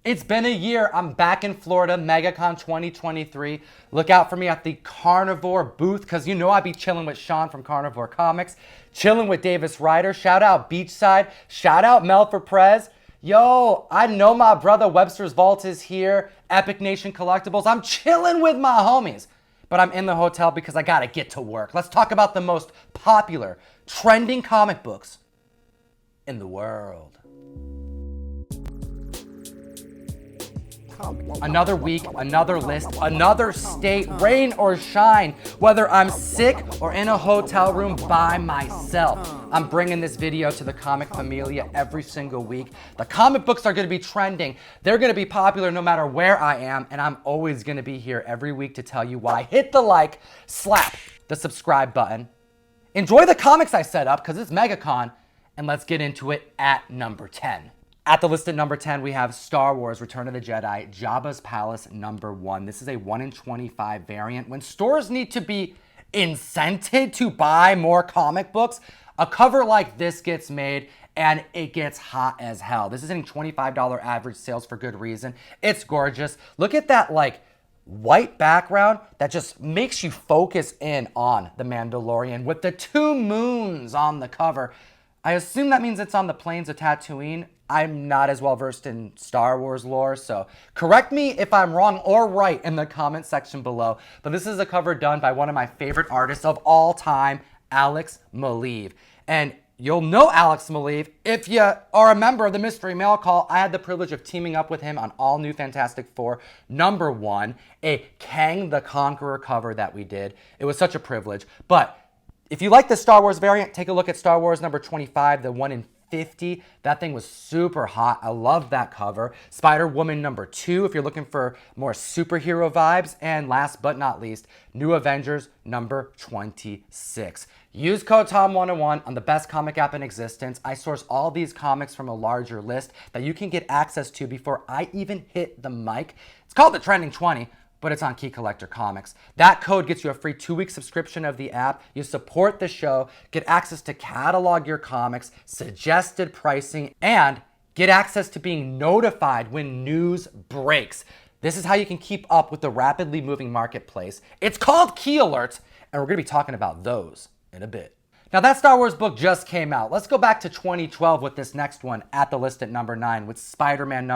It's been a year. I'm back in Florida, MegaCon 2023. Look out for me at the Carnivore booth because you know I be chilling with Sean from Carnivore Comics, chilling with Davis Ryder. Shout out Beachside. Shout out Mel for Prez. Yo, I know my brother Webster's Vault is here. Epic Nation Collectibles. I'm chilling with my homies. But I'm in the hotel because I gotta get to work. Let's talk about the most popular, trending comic books in the world. Another week, another list, another state, rain or shine, whether I'm sick or in a hotel room by myself. I'm bringing this video to the comic familia every single week. The comic books are gonna be trending. They're gonna be popular no matter where I am, and I'm always gonna be here every week to tell you why. Hit the like, slap the subscribe button. Enjoy the comics I set up, because it's MegaCon, and let's get into it at number 10. At the list at number 10, we have Star Wars Return of the Jedi, Jabba's Palace #1. This is a 1 in 25 variant. When stores need to be incented to buy more comic books, a cover like this gets made and it gets hot as hell. This is hitting $25 average sales for good reason. It's gorgeous. Look at that white background that just makes you focus in on the Mandalorian with the 2 moons on the cover. I assume that means it's on the plains of Tatooine. I'm not as well versed in Star Wars lore, so correct me if I'm wrong or right in the comment section below. But this is a cover done by one of my favorite artists of all time, Alex Maleev. And you'll know Alex Maleev if you are a member of the Mystery Mail Call. I had the privilege of teaming up with him on all new Fantastic Four #1, a Kang the Conqueror cover that we did. It was such a privilege. But if you like the Star Wars variant, take a look at Star Wars #25, the 1 in 50. That thing was super hot. I love that cover. Spider-Woman #2, if you're looking for more superhero vibes. And last but not least, New Avengers #26. Use code TOM101 on the best comic app in existence. I source all these comics from a larger list that you can get access to before I even hit the mic. It's called the Trending 20. But it's on Key Collector Comics. That code gets you a free 2-week subscription of the app. You support the show, get access to catalog your comics, suggested pricing, and get access to being notified when news breaks. This is how you can keep up with the rapidly moving marketplace. It's called Key Alerts, and we're gonna be talking about those in a bit. Now that Star Wars book just came out. Let's go back to 2012 with this next one at the list at number 9 with Spider-Man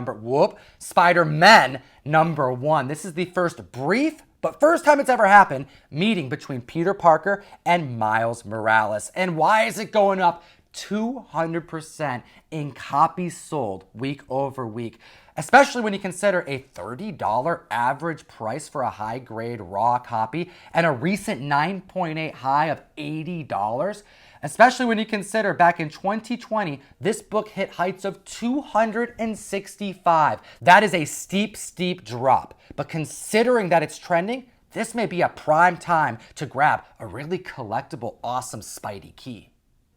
#1. This is the first brief, but first time it's ever happened, meeting between Peter Parker and Miles Morales. And why is it going up 200% in copies sold week over week? Especially when you consider a $30 average price for a high-grade raw copy and a recent 9.8 high of $80. Especially when you consider back in 2020, this book hit heights of 265. That is a steep, steep drop. But considering that it's trending, this may be a prime time to grab a really collectible, awesome Spidey key.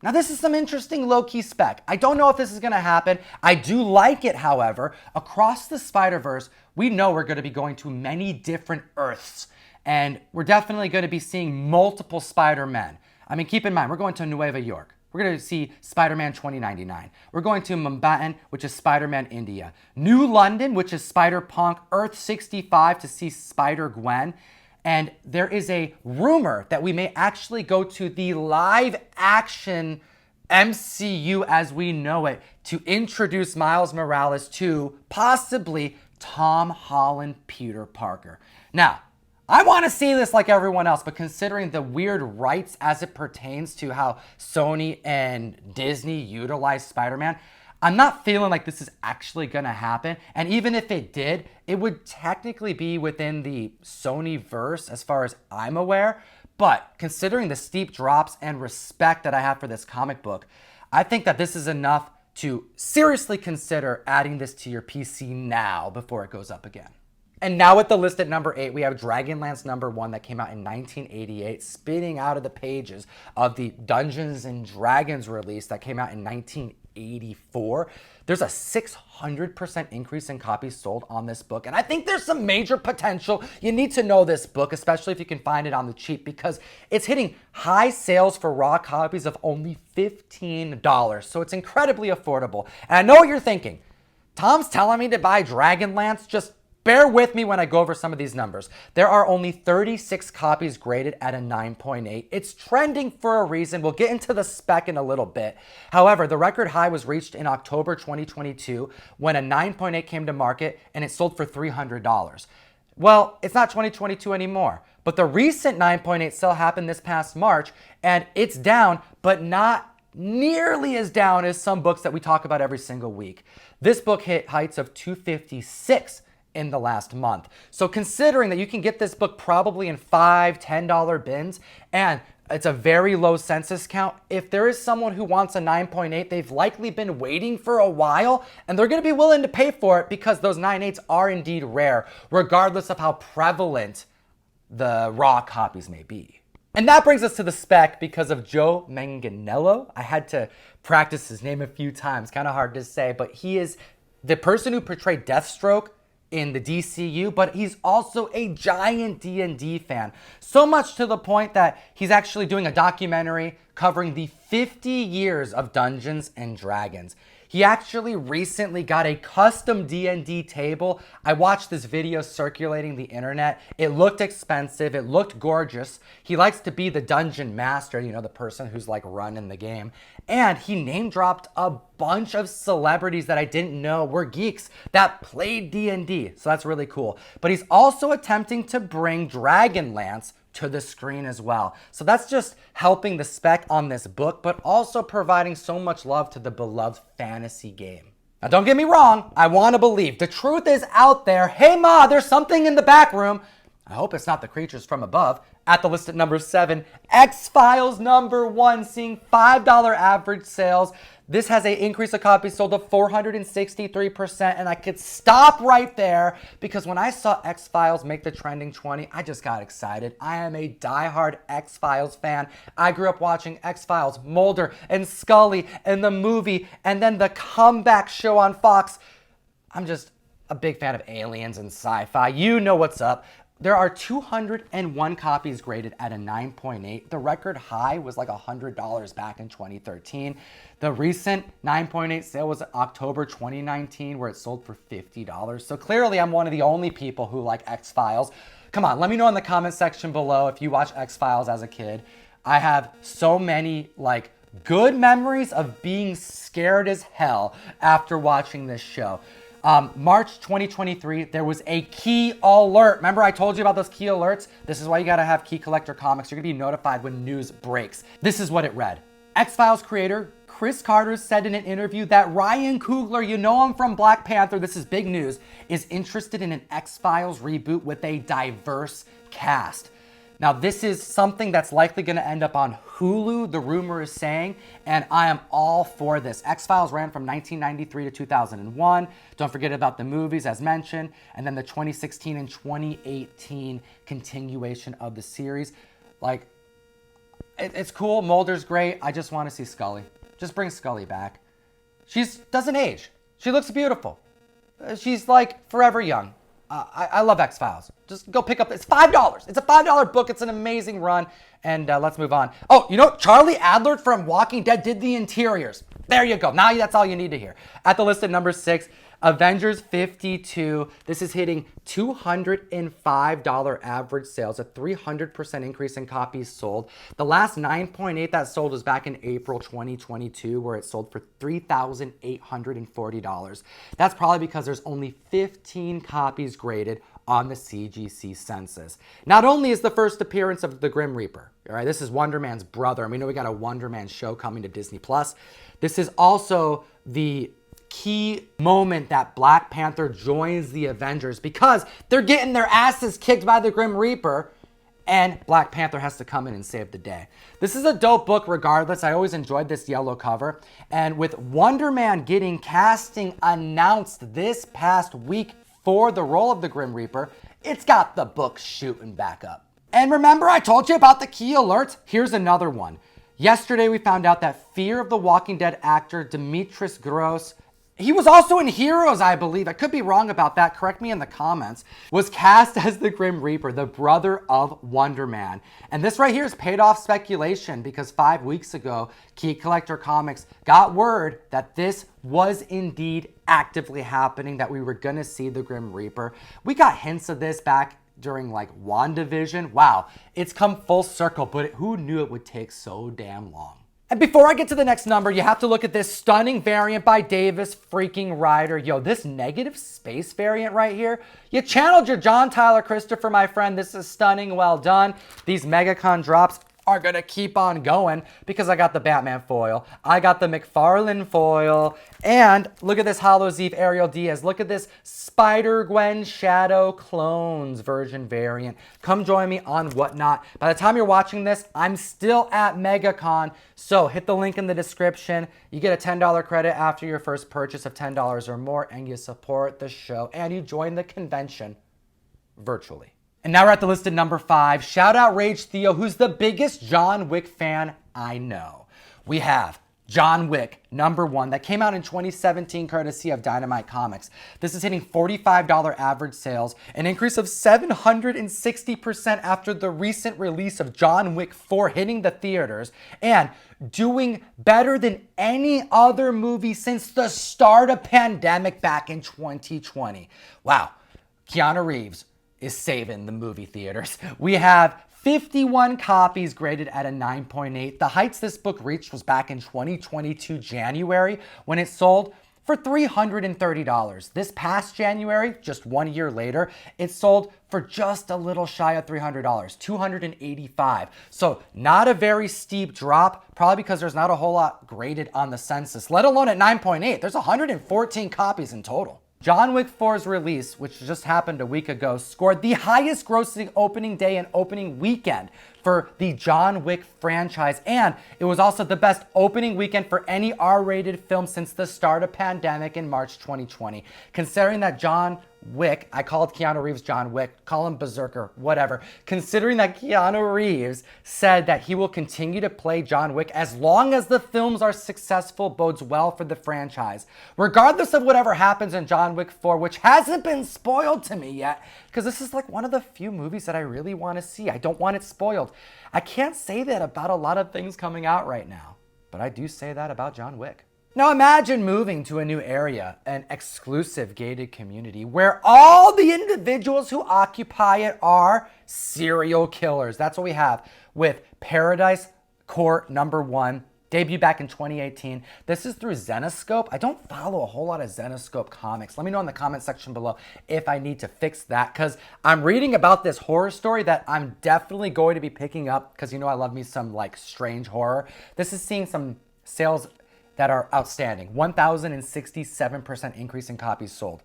Now this is some interesting low-key spec. I don't know if this is gonna happen. I do like it, however. Across the Spider-Verse, we know we're gonna be going to many different Earths. And we're definitely gonna be seeing multiple Spider-Men. I mean, keep in mind, we're going to Nueva York. We're gonna see Spider-Man 2099. We're going to Mumbai, which is Spider-Man India. New London, which is Spider-Punk. Earth 65 to see Spider-Gwen. And there is a rumor that we may actually go to the live action MCU as we know it to introduce Miles Morales to possibly Tom Holland Peter Parker. Now, I want to see this like everyone else, but considering the weird rights as it pertains to how Sony and Disney utilize Spider-Man, I'm not feeling like this is actually gonna happen. And even if it did, it would technically be within the Sony verse as far as I'm aware. But considering the steep drops and respect that I have for this comic book, I think that this is enough to seriously consider adding this to your PC now before it goes up again. And now at the list at number 8, we have Dragonlance #1 that came out in 1988, spitting out of the pages of the Dungeons and Dragons release that came out in 1984. There's a 600% increase in copies sold on this book. And I think there's some major potential. You need to know this book, especially if you can find it on the cheap, because it's hitting high sales for raw copies of only $15. So it's incredibly affordable. And I know what you're thinking. Tom's telling me to buy Dragonlance. Just bear with me when I go over some of these numbers. There are only 36 copies graded at a 9.8. It's trending for a reason. We'll get into the spec in a little bit. However, the record high was reached in October 2022 when a 9.8 came to market and it sold for $300. Well, it's not 2022 anymore, but the recent 9.8 sale happened this past March and it's down, but not nearly as down as some books that we talk about every single week. This book hit heights of 256 in the last month. So considering that you can get this book probably in $5, $10 bins, and it's a very low census count, if there is someone who wants a 9.8, they've likely been waiting for a while, and they're gonna be willing to pay for it because those 9.8s are indeed rare, regardless of how prevalent the raw copies may be. And that brings us to the spec because of Joe Manganiello. I had to practice his name a few times, kind of hard to say, but he is the person who portrayed Deathstroke in the DCU, but he's also a giant D&D fan. So much to the point that he's actually doing a documentary covering the 50 years of Dungeons and Dragons. He actually recently got a custom D&D table. I watched this video circulating the internet. It looked expensive. It looked gorgeous. He likes to be the dungeon master, you know, the person who's like running the game. And he name dropped a bunch of celebrities that I didn't know were geeks that played D&D. So that's really cool. But he's also attempting to bring Dragonlance to the screen as well. So that's just helping the spec on this book, but also providing so much love to the beloved fantasy game. Now don't get me wrong, I want to believe. The truth is out there. Hey Ma, there's something in the back room. I hope it's not the creatures from above. At the list at number 7, X-Files number 1, seeing $5 average sales. This has an increase of copies sold of 463%, and I could stop right there because when I saw X-Files make the trending 20, I just got excited. I am a diehard X-Files fan. I grew up watching X-Files, Mulder and Scully, and the movie, and then the comeback show on Fox. I'm just a big fan of aliens and sci-fi. You know what's up. There are 201 copies graded at a 9.8. The record high was like $100 back in 2013. The recent 9.8 sale was October 2019 where it sold for $50. So clearly I'm one of the only people who like X-Files. Come on, let me know in the comment section below if you watch X-Files as a kid. I have so many like good memories of being scared as hell after watching this show. March 2023, there was a key alert. Remember I told you about those key alerts? This is why you gotta have Key Collector Comics. You're gonna be notified when news breaks. This is what it read. X-Files creator Chris Carter said in an interview that Ryan Coogler, you know him from Black Panther, this is big news, is interested in an X-Files reboot with a diverse cast. Now, this is something that's likely going to end up on Hulu, the rumor is saying, and I am all for this. X-Files ran from 1993 to 2001. Don't forget about the movies, as mentioned, and then the 2016 and 2018 continuation of the series. Like, it's cool. Mulder's great. I just want to see Scully. Just bring Scully back. She doesn't age. She looks beautiful. She's like forever young. I love X-Files. Just go pick up, it's $5. It's a $5 book. It's an amazing run. And let's move on. Oh, you know, Charlie Adler from Walking Dead did the interiors. There you go. Now that's all you need to hear. At the list at number 6, Avengers 52. This is hitting $205 average sales, a 300% increase in copies sold. The last 9.8 that sold was back in April 2022, where it sold for $3,840. That's probably because there's only 15 copies graded on the CGC census. Not only is the first appearance of the Grim Reaper, all right, this is Wonder Man's brother, and we know we got a Wonder Man show coming to Disney+. This is also the key moment that Black Panther joins the Avengers because they're getting their asses kicked by the Grim Reaper and Black Panther has to come in and save the day. This is a dope book regardless. I always enjoyed this yellow cover. And with Wonder Man getting casting announced this past week for the role of the Grim Reaper, it's got the book shooting back up. And remember I told you about the key alerts? Here's another one. Yesterday we found out that Fear of the Walking Dead actor Demetrius Gross he was also in Heroes, I believe. I could be wrong about that. Correct me in the comments. Was cast as the Grim Reaper, the brother of Wonder Man. And this right here has paid off speculation because 5 weeks ago, Key Collector Comics got word that this was indeed actively happening, that we were going to see the Grim Reaper. We got hints of this back during like WandaVision. Wow, it's come full circle, but who knew it would take so damn long? And before I get to the next number, you have to look at this stunning variant by Davis freaking Ryder. Yo, this negative space variant right here, you channeled your John Tyler Christopher, my friend. This is stunning, well done. These MegaCon drops are gonna keep on going because I got the Batman foil, I got the McFarlane foil, and look at this Hallows Eve Ariel Diaz. Look at this Spider-Gwen Shadow Clones version variant. Come join me on Whatnot. By the time you're watching this, I'm still at MegaCon, so hit the link in the description. You get a $10 credit after your first purchase of $10 or more, and you support the show, and you join the convention virtually. And now we're at the list at number 5. Shout out Rage Theo, who's the biggest John Wick fan I know. We have John Wick, number 1, that came out in 2017 courtesy of Dynamite Comics. This is hitting $45 average sales, an increase of 760% after the recent release of John Wick 4 hitting the theaters, and doing better than any other movie since the start of pandemic back in 2020. Wow, Keanu Reeves is saving the movie theaters. We have 51 copies graded at a 9.8. The heights this book reached was back in 2022 January when it sold for $330. This past January, just 1 year later, it sold for just a little shy of $300, $285. So not a very steep drop, probably because there's not a whole lot graded on the census, let alone at 9.8. There's 114 copies in total. John Wick 4's release, which just happened a week ago, scored the highest grossing opening day and opening weekend for the John Wick franchise, and it was also the best opening weekend for any R-rated film since the start of pandemic in March 2020. Considering that John Wick, I called Keanu Reeves John Wick, call him Berserker, whatever. Considering that Keanu Reeves said that he will continue to play John Wick as long as the films are successful, bodes well for the franchise. Regardless of whatever happens in John Wick 4, which hasn't been spoiled to me yet, because this is like one of the few movies that I really want to see. I don't want it spoiled. I can't say that about a lot of things coming out right now, but I do say that about John Wick. Now imagine moving to a new area, an exclusive gated community where all the individuals who occupy it are serial killers. That's what we have with Paradise Court number 1, debuted back in 2018. This is through Zenescope. I don't follow a whole lot of Zenescope comics. Let me know in the comment section below if I need to fix that, because I'm reading about this horror story that I'm definitely going to be picking up because you know I love me some like strange horror. This is seeing some sales that are outstanding. 1,067% increase in copies sold.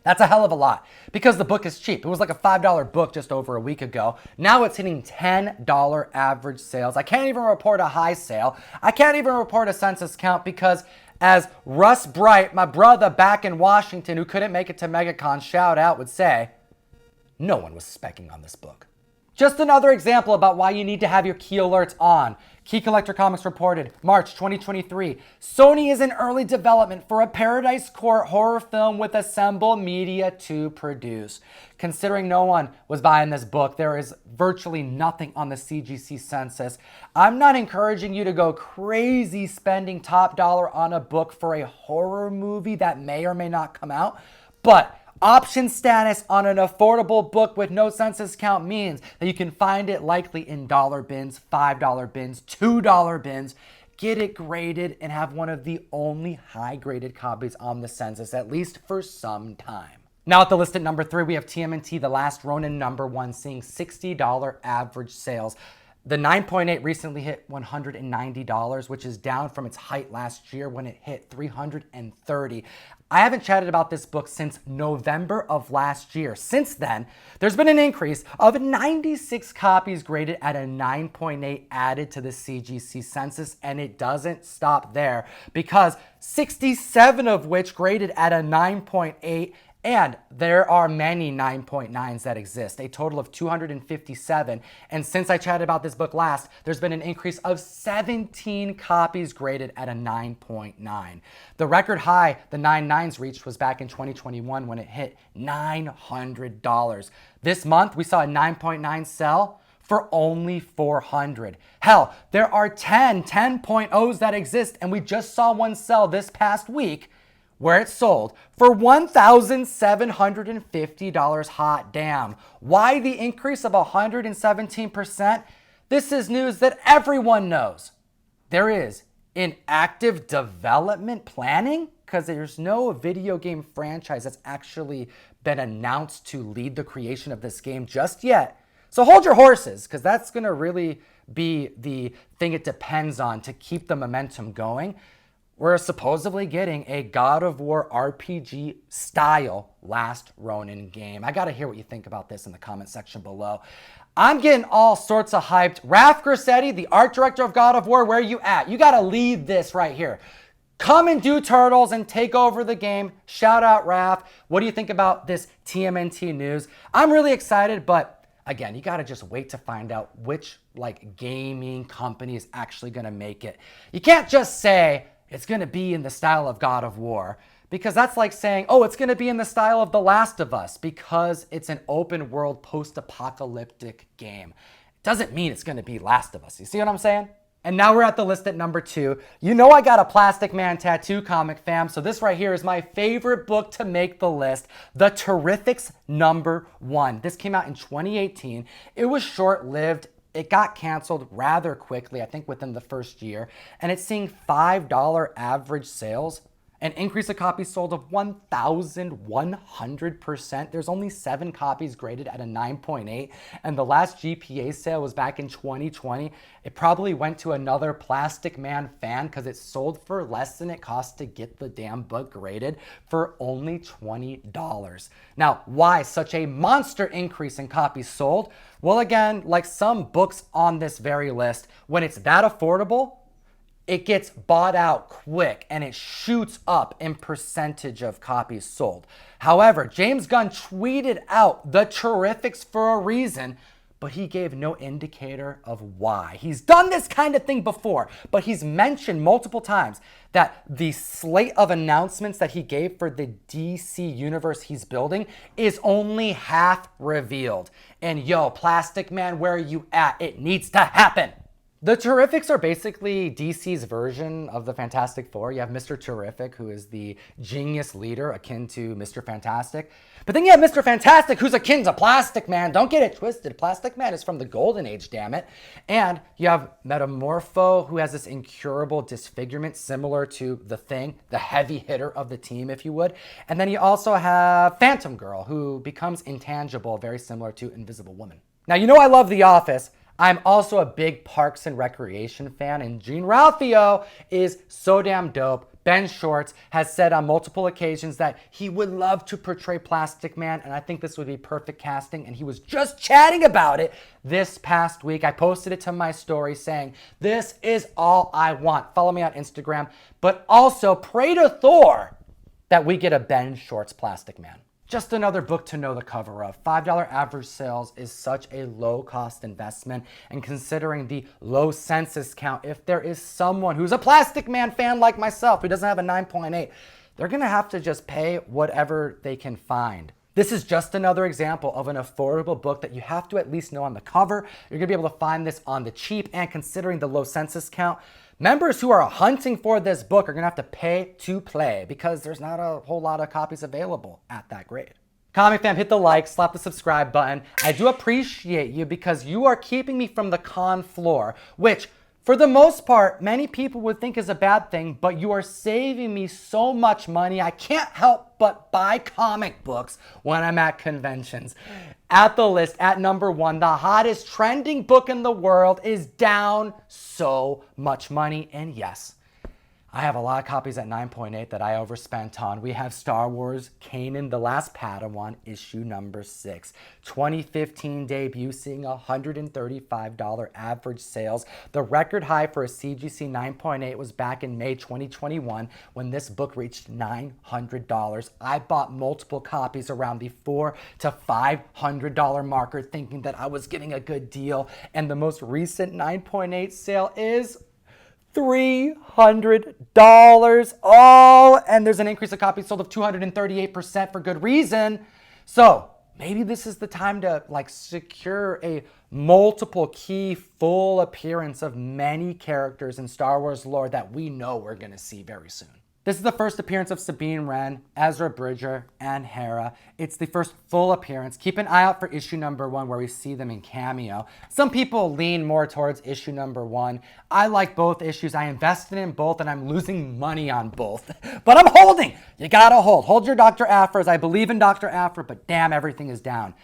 That's a hell of a lot because the book is cheap. It was like a $5 book just over a week ago. Now it's hitting $10 average sales. I can't even report a high sale. I can't even report a census count because as Russ Bright, my brother back in Washington who couldn't make it to MegaCon, shout out, would say, no one was specking on this book. Just another example about why you need to have your key alerts on. Key Collector Comics reported, March 2023, Sony is in early development for a Paradise Court horror film with Assemble Media to produce. Considering no one was buying this book, there is virtually nothing on the CGC census. I'm not encouraging you to go crazy spending top dollar on a book for a horror movie that may or may not come out, but option status on an affordable book with no census count means that you can find it likely in dollar bins, $5 bins, $2 bins. Get it graded and have one of the only high graded copies on the census, at least for some time. Now at the list at number 3, we have TMNT The Last Ronin number 1, seeing $60 average sales. The 9.8 recently hit $190, which is down from its height last year when it hit $330. I haven't chatted about this book since November of last year. Since then, there's been an increase of 96 copies graded at a 9.8 added to the CGC census, and it doesn't stop there because 67 of which graded at a 9.8 And there are many 9.9s that exist, a total of 257. And since I chatted about this book last, there's been an increase of 17 copies graded at a 9.9. The record high the 9.9s reached was back in 2021 when it hit $900. This month, we saw a 9.9 sell for only $400. Hell, there are 10.0s that exist, and we just saw one sell this past week where it sold for $1,750. Hot damn. Why the increase of 117%? This is news that everyone knows. There is in active development planning, because there's no video game franchise that's actually been announced to lead the creation of this game just yet. So hold your horses, because that's going to really be the thing it depends on to keep the momentum going. We're supposedly getting a God of War RPG style Last Ronin game. I gotta hear what you think about this in the comment section below. I'm getting all sorts of hyped. Raph Grassetti, the art director of God of War, where are you at? You gotta lead this right here. Come and do Turtles and take over the game. Shout out Raph. What do you think about this TMNT news? I'm really excited, but again, you gotta just wait to find out which gaming company is actually gonna make it. You can't just say, it's going to be in the style of God of War, because that's like saying, oh, it's going to be in the style of The Last of Us because it's an open world post-apocalyptic game. It doesn't mean it's going to be Last of Us. You see what I'm saying? And now we're at the list at number 2. You know I got a Plastic Man tattoo, comic fam, so this right here is my favorite book to make the list, The Terrifics #1. This came out in 2018. It was short-lived. It got canceled rather quickly, I think within the first year, and it's seeing $5 average sales, an increase of copies sold of 1,100%. There's only 7 copies graded at a 9.8, and the last GPA sale was back in 2020. It probably went to another Plastic Man fan because it sold for less than it cost to get the damn book graded, for only $20. Now, why such a monster increase in copies sold? Well, again, like some books on this very list, when it's that affordable, it gets bought out quick and it shoots up in percentage of copies sold. However, James Gunn tweeted out The Terrifics for a reason, but he gave no indicator of why. He's done this kind of thing before, but he's mentioned multiple times that the slate of announcements that he gave for the DC universe he's building is only half revealed. And yo, Plastic Man, where are you at? It needs to happen. The Terrifics are basically DC's version of the Fantastic Four. You have Mr. Terrific, who is the genius leader akin to Mr. Fantastic. But then you have Mr. Fantastic, who's akin to Plastic Man. Don't get it twisted. Plastic Man is from the Golden Age, damn it. And you have Metamorpho, who has this incurable disfigurement similar to the Thing, the heavy hitter of the team, if you would. And then you also have Phantom Girl, who becomes intangible, very similar to Invisible Woman. Now, you know I love The Office. I'm also a big Parks and Recreation fan, and Gene Ralphio is so damn dope. Ben Schwartz has said on multiple occasions that he would love to portray Plastic Man, and I think this would be perfect casting, and he was just chatting about it this past week. I posted it to my story saying, this is all I want. Follow me on Instagram, but also pray to Thor that we get a Ben Schwartz Plastic Man. Just another book to know the cover of. $5 average sales is such a low-cost investment, and considering the low census count, if there is someone who's a Plastic Man fan like myself who doesn't have a 9.8, they're gonna have to just pay whatever they can find. This is just another example of an affordable book that you have to at least know on the cover. You're gonna be able to find this on the cheap, and considering the low census count, members who are hunting for this book are gonna have to pay to play because there's not a whole lot of copies available at that grade. Comic fam, hit the like, slap the subscribe button. I do appreciate you because you are keeping me from the con floor, which for the most part, many people would think is a bad thing, but you are saving me so much money. I can't help but buy comic books when I'm at conventions. At the list, at #1, the hottest trending book in the world is down so much money. And yes, I have a lot of copies at 9.8 that I overspent on. We have Star Wars Kanan, The Last Padawan, issue number 6. 2015 debut, seeing $135 average sales. The record high for a CGC 9.8 was back in May 2021 when this book reached $900. I bought multiple copies around the $400 to $500 marker thinking that I was getting a good deal. And the most recent 9.8 sale is $300. Oh, and there's an increase of copies sold of 238% for good reason. So maybe this is the time to secure a multiple key full appearance of many characters in Star Wars lore that we know we're going to see very soon. This is the first appearance of Sabine Wren, Ezra Bridger, and Hera. It's the first full appearance. Keep an eye out for issue number 1 where we see them in cameo. Some people lean more towards issue number 1. I like both issues. I invested in both and I'm losing money on both. But I'm holding. You gotta hold. Hold your Dr. Afras. I believe in Dr. Afra, but damn, everything is down.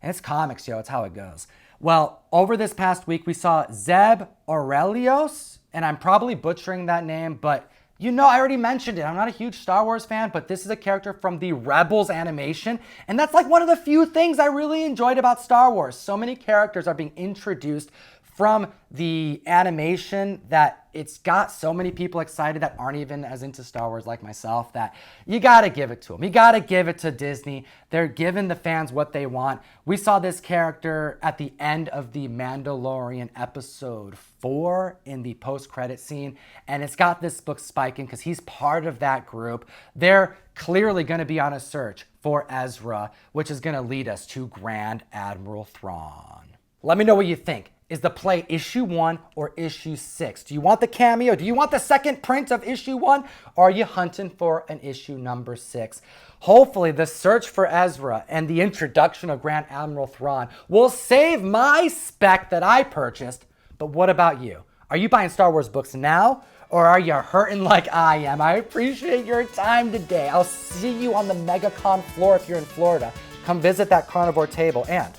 And it's comics, yo. It's how it goes. Well, over this past week, we saw Zeb Aurelios, and I'm probably butchering that name, but you know, I already mentioned it. I'm not a huge Star Wars fan, but this is a character from the Rebels animation. And that's one of the few things I really enjoyed about Star Wars. So many characters are being introduced from the animation that it's got so many people excited that aren't even as into Star Wars like myself that you gotta give it to them. You gotta give it to Disney. They're giving the fans what they want. We saw this character at the end of the Mandalorian episode 4 in the post-credit scene, and it's got this book spiking because he's part of that group. They're clearly gonna be on a search for Ezra, which is gonna lead us to Grand Admiral Thrawn. Let me know what you think. Is the play issue 1 or issue 6? Do you want the cameo? Do you want the second print of issue 1? Or are you hunting for an issue number 6? Hopefully the search for Ezra and the introduction of Grand Admiral Thrawn will save my spec that I purchased. But what about you? Are you buying Star Wars books now? Or are you hurting like I am? I appreciate your time today. I'll see you on the MegaCon floor if you're in Florida. Come visit that carnivore table. And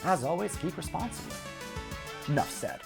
as always, keep responsibly. Enough said.